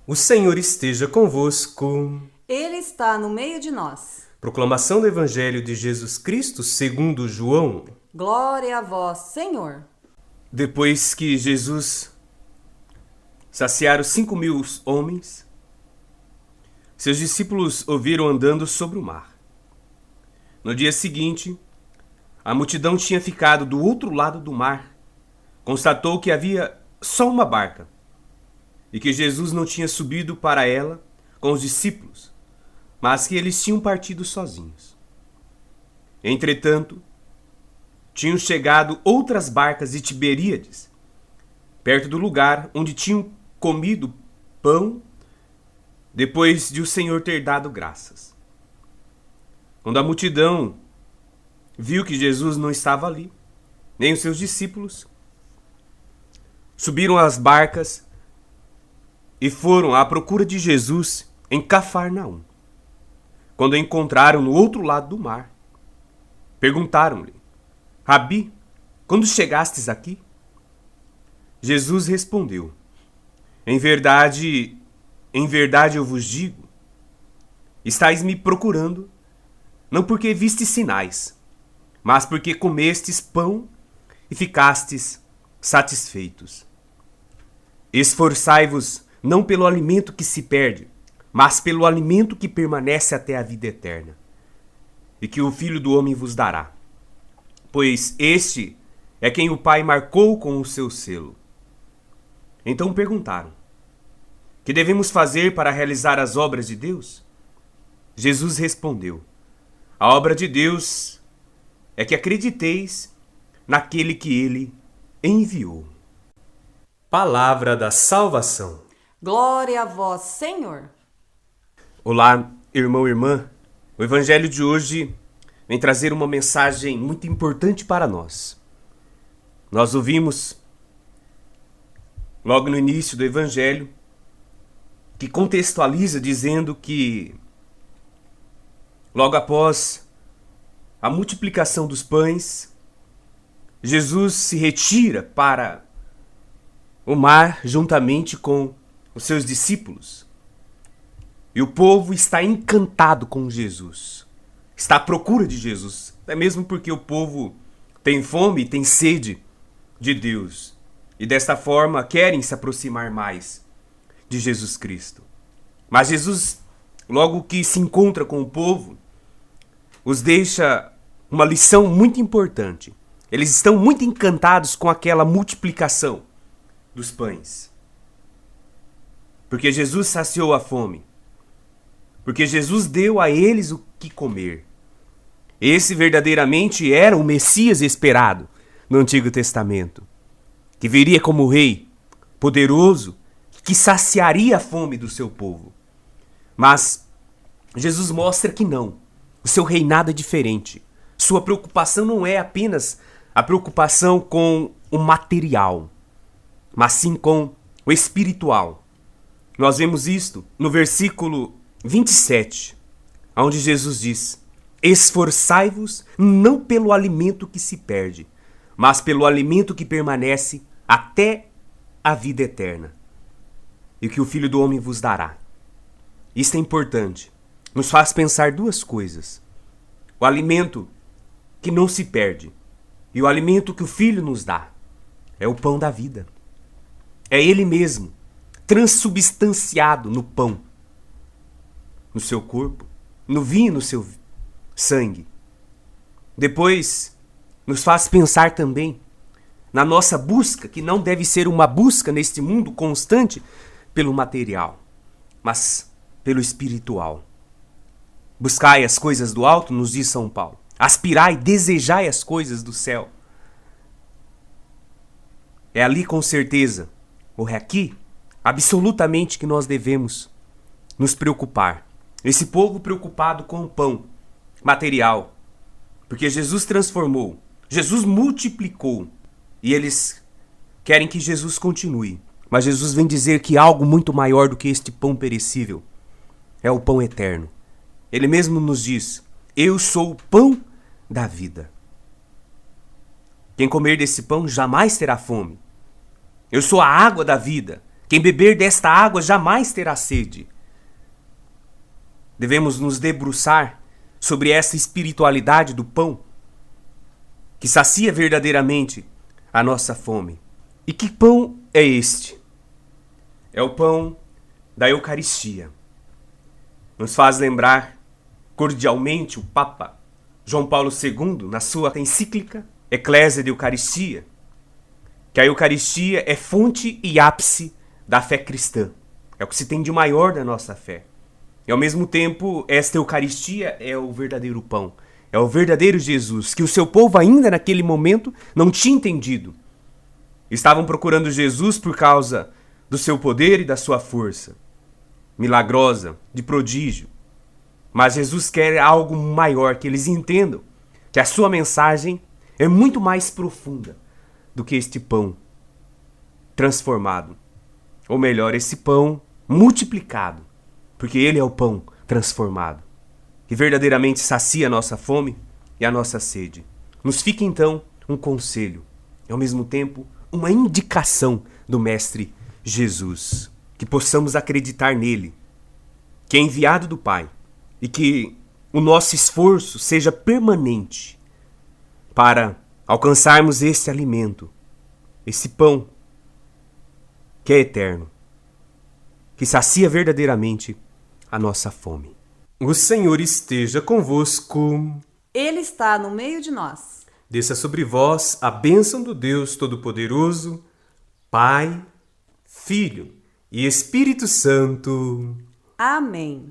O Senhor esteja convosco. Ele está no meio de nós. Proclamação do Evangelho de Jesus Cristo segundo João. Glória a vós, Senhor. Depois que Jesus saciara os 5.000 homens, seus discípulos o viram andando sobre o mar. No dia seguinte, a multidão tinha ficado do outro lado do mar. Constatou que havia só uma barca e que Jesus não tinha subido para ela com os discípulos, mas que eles tinham partido sozinhos. Entretanto, tinham chegado outras barcas de Tiberíades, perto do lugar onde tinham comido pão depois de o Senhor ter dado graças. Quando a multidão viu que Jesus não estava ali, nem os seus discípulos, subiram às barcas e foram à procura de Jesus em Cafarnaum. Quando o encontraram no outro lado do mar, perguntaram-lhe: Rabi, quando chegastes aqui? Jesus respondeu: em verdade eu vos digo, estáis me procurando, não porque vistes sinais, mas porque comestes pão e ficastes satisfeitos. Esforçai-vos não pelo alimento que se perde, mas pelo alimento que permanece até a vida eterna, e que o Filho do Homem vos dará. Pois este é quem o Pai marcou com o seu selo. Então perguntaram: que devemos fazer para realizar as obras de Deus? Jesus respondeu: a obra de Deus é que acrediteis naquele que ele enviou. Palavra da salvação. Glória a vós, Senhor. Olá, irmão e irmã. O Evangelho de hoje vem trazer uma mensagem muito importante para nós. Nós ouvimos, logo no início do Evangelho, que contextualiza dizendo que, logo após a multiplicação dos pães, Jesus se retira para o mar juntamente com os seus discípulos. E o povo está encantado com Jesus. Está à procura de Jesus. É mesmo porque o povo tem fome e tem sede de Deus. E desta forma querem se aproximar mais de Jesus Cristo. Mas Jesus, logo que se encontra com o povo, os deixa uma lição muito importante. Eles estão muito encantados com aquela multiplicação dos pães. Porque Jesus saciou a fome. Porque Jesus deu a eles o que comer. Esse verdadeiramente era o Messias esperado no Antigo Testamento, que viria como rei, poderoso, que saciaria a fome do seu povo. Mas Jesus mostra que não. O seu reinado é diferente. Sua preocupação não é apenas a preocupação com o material, mas sim com o espiritual. Nós vemos isto no versículo 27, onde Jesus diz: esforçai-vos não pelo alimento que se perde, mas pelo alimento que permanece até a vida eterna, e que o Filho do Homem vos dará. Isto é importante. Nos faz pensar duas coisas: o alimento que não se perde e o alimento que o Filho nos dá. É o pão da vida. É Ele mesmo, transubstanciado no pão, no seu corpo, no vinho, no seu sangue. Depois, nos faz pensar também na nossa busca, que não deve ser uma busca neste mundo constante pelo material, mas pelo espiritual. Buscai as coisas do alto, nos diz São Paulo. Aspirai, desejai as coisas do céu. É ali com certeza, ou é aqui, absolutamente que nós devemos nos preocupar. Esse povo preocupado com o pão material, porque Jesus transformou, Jesus multiplicou, e eles querem que Jesus continue. Mas Jesus vem dizer que algo muito maior do que este pão perecível é o pão eterno. Ele mesmo nos diz: eu sou o pão da vida. Quem comer desse pão jamais terá fome. Eu sou a água da vida. Quem beber desta água jamais terá sede. Devemos nos debruçar sobre essa espiritualidade do pão, que sacia verdadeiramente a nossa fome. E que pão é este? É o pão da Eucaristia. Nos faz lembrar cordialmente o Papa João Paulo II, na sua encíclica Ecclesia de Eucaristia, que a Eucaristia é fonte e ápice da fé cristã. É o que se tem de maior da nossa fé. E ao mesmo tempo, esta Eucaristia é o verdadeiro pão. É o verdadeiro Jesus, que o seu povo ainda naquele momento não tinha entendido. Estavam procurando Jesus por causa do seu poder e da sua força milagrosa, de prodígio. Mas Jesus quer algo maior, que eles entendam que a sua mensagem é muito mais profunda do que este pão transformado. Ou melhor, esse pão multiplicado, porque ele é o pão transformado, que verdadeiramente sacia a nossa fome e a nossa sede. Nos fica então um conselho e ao mesmo tempo uma indicação do Mestre Jesus, que possamos acreditar nele, que é enviado do Pai, e que o nosso esforço seja permanente para alcançarmos esse alimento, esse pão que é eterno, que sacia verdadeiramente a nossa fome. O Senhor esteja convosco. Ele está no meio de nós. Desça sobre vós a bênção do Deus Todo-Poderoso, Pai, Filho e Espírito Santo. Amém.